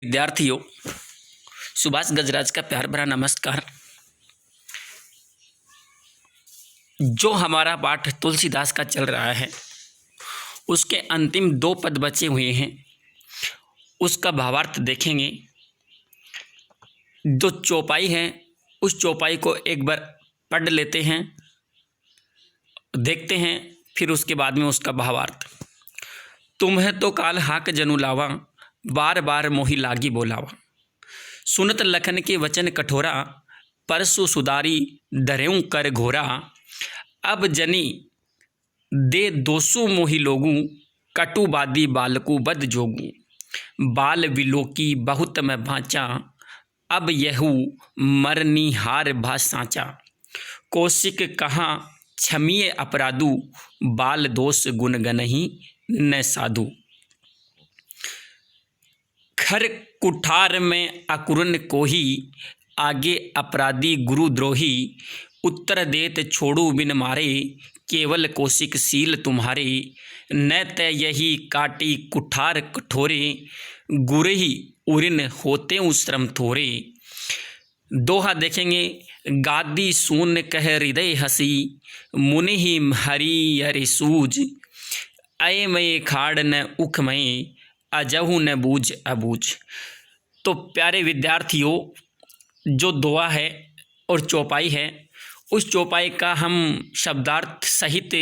विद्यार्थियों, सुभाष गजराज का प्यार भरा नमस्कार। जो हमारा पाठ तुलसीदास का चल रहा है उसके अंतिम 2 पद बचे हुए हैं, उसका भावार्थ देखेंगे। जो चौपाई है उस चौपाई को एक बार पढ़ लेते हैं, देखते हैं, फिर उसके बाद में उसका भावार्थ। तुम्हें तो काल हाक जनु लावा, बार बार मोहि लागी बोलावा। सुनत लखन के वचन कठोरा, परसु सुदारी धरेऊं कर घोरा। अब जनी दे दोसु मोहि लोगू, कटुबादी बालकु बद जोगू। बाल विलोकी बहुत मैं भांचा, अब यहू मरनिहार भा साँचा। कौशिक कहाँ क्षमिए अपराधु, बाल दोष गुण गनहि न साधु। खर कुठार में अकुरन कोही, आगे अपराधी गुरुद्रोही। उत्तर देत छोड़ू बिन मारे, केवल कौशिक सील तुम्हारे। न तय यही काटी कुठार कठोरे, गुरही उरिन होते श्रम थोरे। दोहा देखेंगे। गादी सून कह हृदय हसी, मुनि ही हरि हरि सूज। अय मय खाड़ न उख मय, अजहु न बूझ अबूझ। तो प्यारे विद्यार्थियों, जो दोहा है और चौपाई है, उस चौपाई का हम शब्दार्थ सहित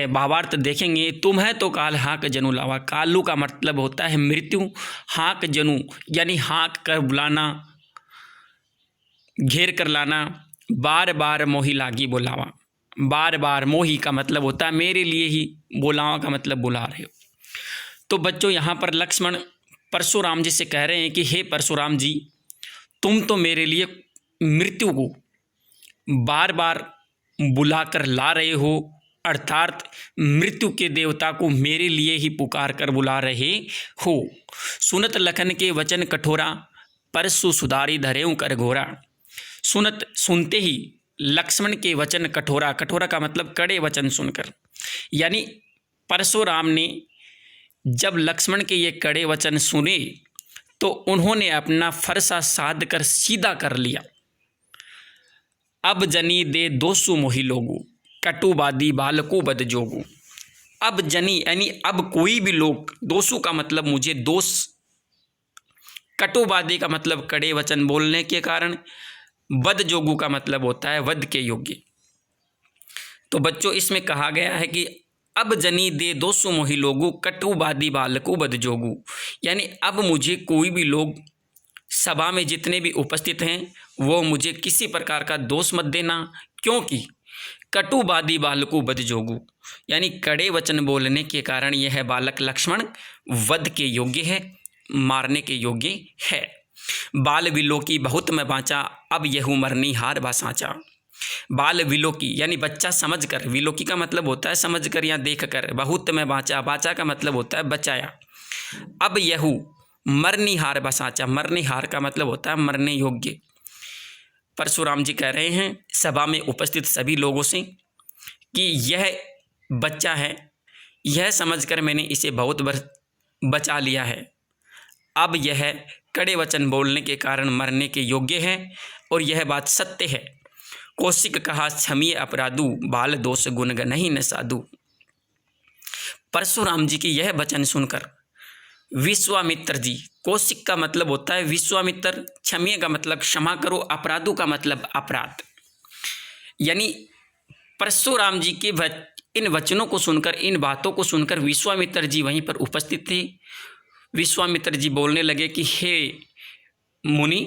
भावार्थ देखेंगे। तुम्हें तो काल हाक जनु लावा। कालू का मतलब होता है मृत्यु, हाक जनु यानी हाक कर बुलाना, घेर कर लाना। बार बार मोहि लागी बोलावा, बार बार मोहि का मतलब होता है मेरे लिए ही, बोलावा का मतलब बुला रहे हो। तो बच्चों, यहाँ पर लक्ष्मण परशुराम जी से कह रहे हैं कि हे परशुराम जी, तुम तो मेरे लिए मृत्यु को बार बार बुलाकर ला रहे हो, अर्थात मृत्यु के देवता को मेरे लिए ही पुकार कर बुला रहे हो। सुनत लखन के वचन कठोरा, परसु सुधारी धरेऊं कर घोरा। सुनत सुनते ही लक्ष्मण के वचन कठोरा, कठोरा का मतलब कड़े वचन सुनकर, यानी परशुराम ने जब लक्ष्मण के ये कड़े वचन सुने तो उन्होंने अपना फरसा साध कर सीधा कर लिया। अब जनी दे दोसु मोहि लोगू, कटुबादी बालकू बद जोगू। अब जनी यानी अब कोई भी लोग, दोसु का मतलब मुझे दोष, कटुबादी का मतलब कड़े वचन बोलने के कारण, बद जोगू का मतलब होता है वध के योग्य। तो बच्चों, इसमें कहा गया है कि अब जनी दे दोसु मोहि लोगू, कटुबादी बालकू बद जोगू, यानी अब मुझे कोई भी लोग, सभा में जितने भी उपस्थित हैं, वो मुझे किसी प्रकार का दोष मत देना, क्योंकि कटुबादी बालकू बद जोगू यानी कड़े वचन बोलने के कारण यह बालक लक्ष्मण वध के योग्य है, मारने के योग्य है। बाल विलोकी बहुत मैं बाँचा, अब यहू मरनिहार भा साँचा। बाल विलोकी यानी बच्चा समझकर, विलोकी का मतलब होता है समझकर या देखकर। बहुत मैं बाँचा, बाँचा का मतलब होता है बचाया। अब यहू मरनिहार भा साँचा, मरनिहार का मतलब होता है मरने योग्य। परशुराम जी कह रहे हैं सभा में उपस्थित सभी लोगों से कि यह बच्चा है, यह समझकर मैंने इसे बहुत बार बचा लिया है। अब यह कड़े वचन बोलने के कारण मरने के योग्य है और यह बात सत्य है। कौशिक कहा क्षमिए अपराधु, बाल दोष गुण गनहि न साधु। परशुराम जी की यह वचन सुनकर विश्वामित्र जी, कौशिक का मतलब होता है विश्वामित्र, क्षमिए का मतलब क्षमा करो, अपराधु का मतलब अपराध, यानी परशुराम जी के इन वचनों को सुनकर, इन बातों को सुनकर विश्वामित्र जी वहीं पर उपस्थित थे। विश्वामित्र जी बोलने लगे कि हे मुनि,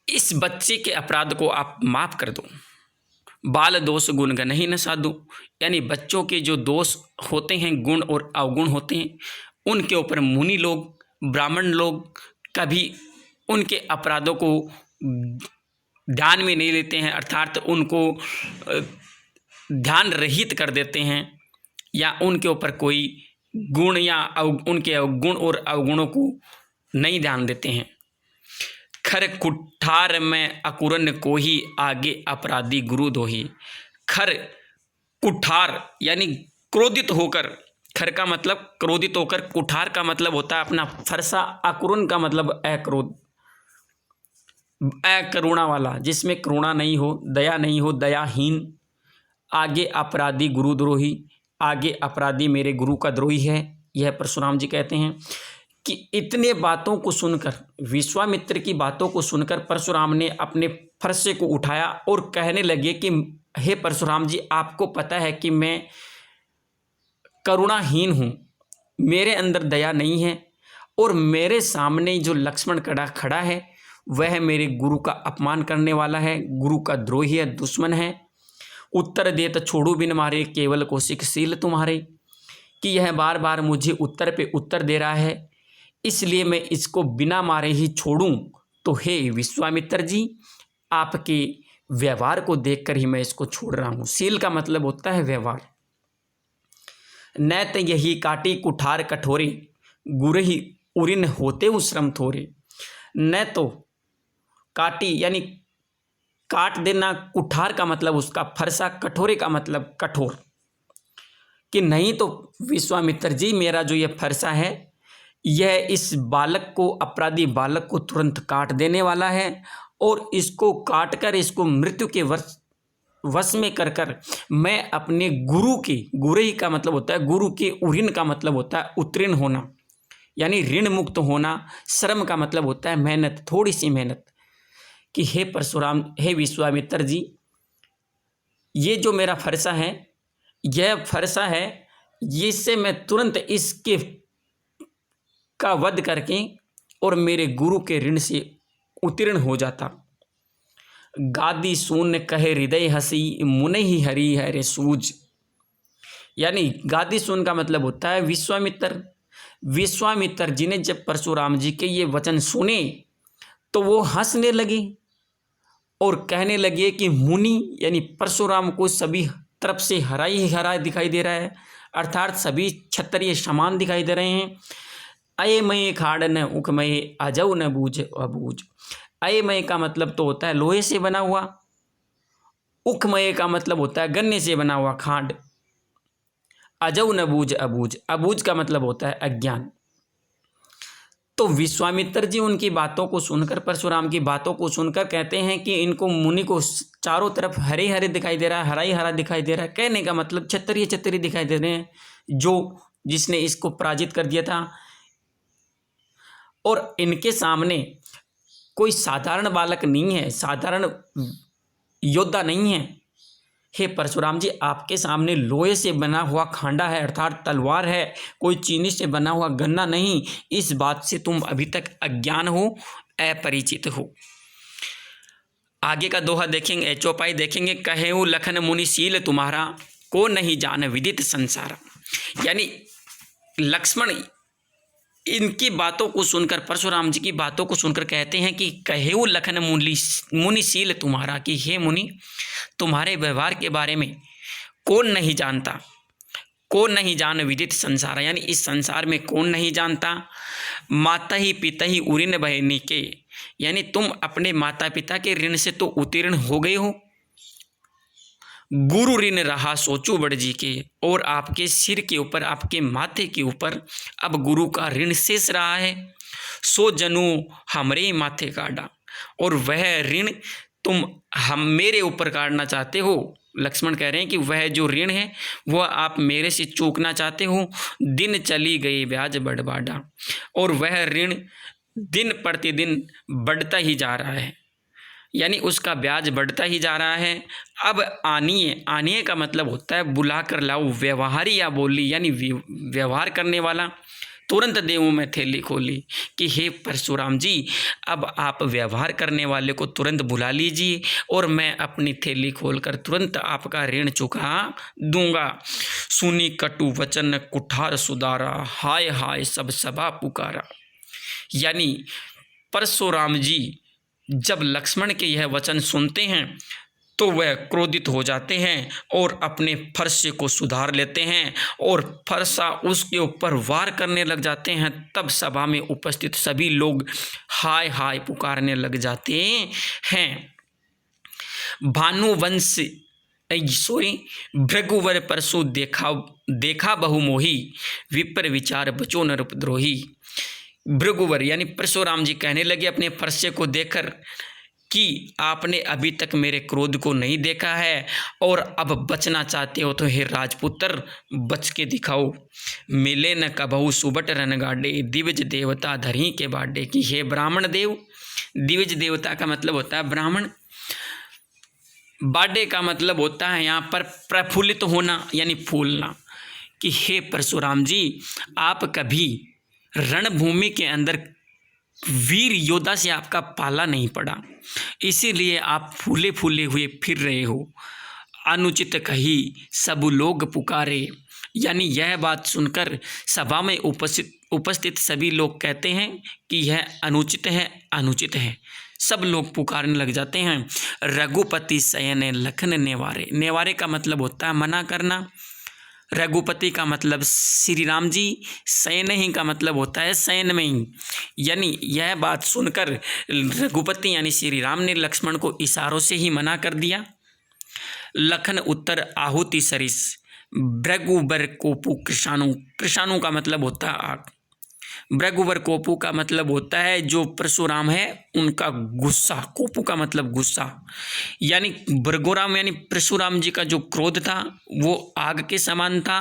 इस बच्चे के अपराध को आप माफ कर दो। बाल दोष गुण गनहि न साधु, यानी बच्चों के जो दोष होते हैं, गुण और अवगुण होते हैं, उनके ऊपर मुनि लोग, ब्राह्मण लोग कभी उनके अपराधों को ध्यान में नहीं लेते हैं, अर्थात उनको ध्यान रहित कर देते हैं, या उनके ऊपर कोई गुण या उनके गुण और अवगुणों को नहीं ध्यान देते हैं। खर कुठार में अकुरन कोही, आगे अपराधी गुरु दोही। खर कुठार यानी क्रोधित होकर खर का मतलब क्रोधित होकर, कुठार का मतलब होता है अपना फरसा, अक्रुण का मतलब अक्रोध, अकरुणा वाला, जिसमें करुणा नहीं हो, दया नहीं हो, दयाहीन। आगे अपराधी गुरुद्रोही, आगे अपराधी मेरे गुरु का द्रोही है, यह परशुराम जी कहते हैं। कि इतने बातों को सुनकर, विश्वामित्र की बातों को सुनकर परशुराम ने अपने फरसे को उठाया और कहने लगे कि हे परशुराम जी, आपको पता है कि मैं करुणाहीन हूँ, मेरे अंदर दया नहीं है, और मेरे सामने जो लक्ष्मण खड़ा है वह मेरे गुरु का अपमान करने वाला है, गुरु का द्रोही है, दुश्मन है। उत्तर दे तो छोड़ू बिन मारे, केवल कौशिकशील तुम्हारे। कि यह बार बार मुझे उत्तर पे उत्तर दे रहा है, इसलिए मैं इसको बिना मारे ही छोड़ूं। तो हे विश्वामित्र जी, आपके व्यवहार को देखकर ही मैं इसको छोड़ रहा हूँ। शील का मतलब होता है व्यवहार। न तो यही काटी कुठार कठोरे, गुरही उरिन होते श्रम थोरे। न तो काटी यानी काट देना, कुठार का मतलब उसका फरसा, कठोरे का मतलब कठोर। कि नहीं तो विश्वामित्र जी, मेरा जो ये फरसा है यह इस बालक को, अपराधी बालक को तुरंत काट देने वाला है, और इसको काट कर इसको मृत्यु के वश में कर मैं अपने गुरु की, गुरही का मतलब होता है गुरु के, उऋण का मतलब होता है उत्तीर्ण होना, यानी ऋण मुक्त होना। श्रम का मतलब होता है मेहनत, थोड़ी सी मेहनत। कि हे परशुराम, हे विश्वामित्र जी, ये जो मेरा फरसा है, यह फरसा है, जिससे मैं तुरंत इसके का वध करके और मेरे गुरु के ऋण से उत्तीर्ण हो जाता। गादी शून्य कहे हृदय हसी, मुने ही हरि हरे सूझ। यानी गादी शून्य का मतलब होता है विश्वामित्र। विश्वामित्र जी ने जब परशुराम जी के ये वचन सुने तो वो हंसने लगे और कहने लगे कि मुनि यानी परशुराम को सभी तरफ से हरा ही हरा दिखाई दे रहा है, अर्थात सभी क्षत्रिय समान दिखाई दे रहे हैं। अयमय खाड़ न उखमय, अजऊ न बूझ अबूझ। अयमय का मतलब तो होता है लोहे से बना हुआ, उखमय का मतलब होता है गन्ने से बना हुआ खांड, अजऊ न बूझ अबूझ, अबूझ का मतलब होता है अज्ञान। तो विश्वामित्र जी उनकी बातों को सुनकर, परशुराम की बातों को सुनकर कहते हैं कि इनको, मुनि को चारों तरफ हरे हरे दिखाई दे रहा है, हरा ही हरा दिखाई दे रहा है। कहने का मतलब क्षत्रिय क्षत्रिय दिखाई दे रहे हैं, जो जिसने इसको पराजित कर दिया था। और इनके सामने कोई साधारण बालक नहीं है, साधारण योद्धा नहीं है। हे परशुराम जी, आपके सामने लोहे से बना हुआ खांडा है, अर्थात तलवार है, कोई चीनी से बना हुआ गन्ना नहीं। इस बात से तुम अभी तक अज्ञान हो, अपरिचित हो। आगे का दोहा देखेंगे, चौपाई देखेंगे। कहेऊ लखन मुनिशील तुम्हारा, को नहीं जान विदित संसार। यानी लक्ष्मण इनकी बातों को सुनकर, परशुराम जी की बातों को सुनकर कहते हैं कि कहेऊ लखन मुनिशील तुम्हारा, कि हे मुनि, तुम्हारे व्यवहार के बारे में कौन नहीं जानता, कौन नहीं जान विदित संसार, यानी इस संसार में कौन नहीं जानता। माता ही पिता ही उऋण बहनी के, यानी तुम अपने माता पिता के ऋण से तो उत्तीर्ण हो गए हो। गुरु ऋण रहा सोचू बड़ जी के, और आपके सिर के ऊपर, आपके माथे के ऊपर अब गुरु का ऋण शेष रहा है। सो जनु हमरे माथे काटा, और वह ऋण तुम हम मेरे ऊपर काटना चाहते हो। लक्ष्मण कह रहे हैं कि वह जो ऋण है वह आप मेरे से चूकना चाहते हो। दिन चली गई ब्याज बढ़, और वह ऋण दिन प्रतिदिन बढ़ता ही जा रहा है, यानी उसका ब्याज बढ़ता ही जा रहा है। अब आनिए, आनिए का मतलब होता है बुला कर लाओ, व्यवहारी या बोली, यानी व्यवहार करने वाला। तुरंत देऊँ मैं थैली खोली, कि हे परशुराम जी, अब आप व्यवहार करने वाले को तुरंत बुला लीजिए और मैं अपनी थैली खोलकर तुरंत आपका ऋण चुका दूंगा। सुनी कटु वचन कुठार सुधारा, हाय हाय सब सभा पुकारा। यानी परशुराम जी जब लक्ष्मण के यह वचन सुनते हैं तो वह क्रोधित हो जाते हैं और अपने फरसे को सुधार लेते हैं और फरसा उसके ऊपर वार करने लग जाते हैं। तब सभा में उपस्थित सभी लोग हाय हाय पुकारने लग जाते हैं। भानुवंश भृगुवर परसु देखा बहु मोही, विपर विचार बचो नरपद्रोही। भृगुवर यानी परशुराम जी कहने लगे अपने फरसे को देखकर कि आपने अभी तक मेरे क्रोध को नहीं देखा है और अब बचना चाहते हो तो हे राजपुत्र बच के दिखाओ। मिले न कबहु सुबट रनगाडे, दिव्ज देवता धरी के बाडे। की हे ब्राह्मण देव, दिव्ज देवता का मतलब होता है ब्राह्मण, बाडे का मतलब होता है यहाँ पर प्रफुल्लित होना यानी फूलना। कि हे परशुराम जी, आप कभी रणभूमि के अंदर वीर योद्धा से आपका पाला नहीं पड़ा, इसीलिए आप फूले फूले हुए फिर रहे हो। अनुचित कही सब लोग पुकारे, यानी यह बात सुनकर सभा में उपस्थित सभी लोग कहते हैं कि यह अनुचित है, अनुचित है। सब लोग पुकारने लग जाते हैं। रघुपति शयन लखन नेवारे, नेवारे का मतलब होता है मना करना। रघुपति का मतलब श्री राम जी, शयन ही का मतलब होता है शयन में ही। यानी यह बात सुनकर रघुपति यानी श्री राम ने लक्ष्मण को इशारों से ही मना कर दिया। लखन उत्तर आहुति सरिस, भृगुवर कोपु कृषाणु, कृषाणु का मतलब होता है आग। भृगुवर कोपु का मतलब होता है जो परशुराम है उनका गुस्सा, कोपु का मतलब गुस्सा। यानी भृगुराम यानी परशुराम जी का जो क्रोध था वो आग के समान था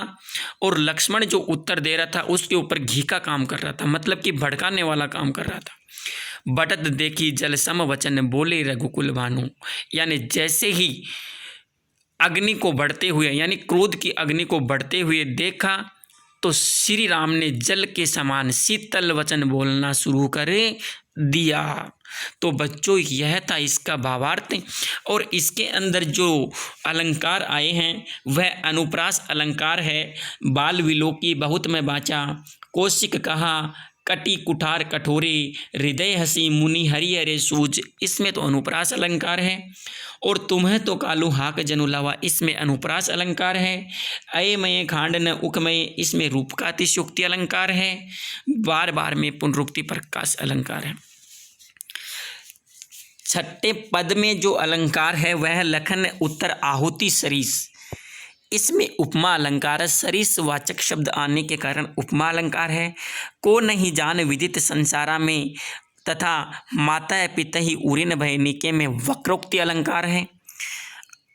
और लक्ष्मण जो उत्तर दे रहा था उसके ऊपर घी का काम कर रहा था, मतलब कि भड़काने वाला काम कर रहा था। बटत देखी जल सम वचन बोले रघुकुल भानु, यानी जैसे ही अग्नि को बढ़ते हुए यानी क्रोध की अग्नि को बढ़ते हुए देखा तो श्री राम ने जल के समान शीतल वचन बोलना शुरू कर दिया। तो बच्चों यह था इसका भावार्थ। और इसके अंदर जो अलंकार आए हैं वह अनुप्रास अलंकार है। बाल विलोकी बहुत में बाचा, कौशिक कहा कटी कुठार कठोरे, हृदय हसी मुनि हरि हरे सूज, इसमें तो अनुप्रास अलंकार है। और तुम्हें तो कालू हाक जनुलावा, इसमें अनुप्रास अलंकार है। अयमय खांड न उकमय, इसमें रूप का अतिशयोक्ति अलंकार है। बार बार में पुनरुक्ति प्रकाश अलंकार है। छठे पद में जो अलंकार है वह लखन उत्तर आहुति सरिस, इसमें उपमा अलंकार है। सरिस वाचक शब्द आने के कारण उपमा अलंकार है। को नहीं जान विदित संसारा में, तथा माता पिता ही उरिन भय निके में वक्रोक्ति अलंकार है।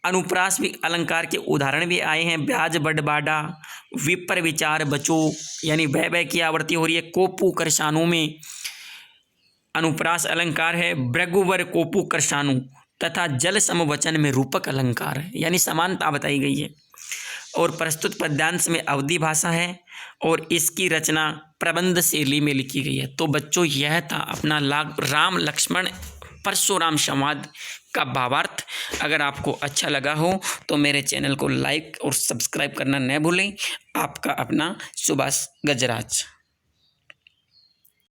अनुप्रास भी अलंकार के उदाहरण भी आए हैं। ब्याज बड़बाडा, विपर विचार बचो, यानी वह भय की आवृत्ति हो रही है। कोपु कृषाणु में अनुप्रास अलंकार है। भृगुवर कोपु कृषाणु तथा जल समवचन में रूपक अलंकार है, यानी समानता बताई गई है। और प्रस्तुत पद्यांश में अवधि भाषा है और इसकी रचना प्रबंध शैली में लिखी गई है। तो बच्चों यह था अपना राम लक्ष्मण परशुराम संवाद का भावार्थ। अगर आपको अच्छा लगा हो तो मेरे चैनल को लाइक और सब्सक्राइब करना न भूलें। आपका अपना सुभाष गजराज।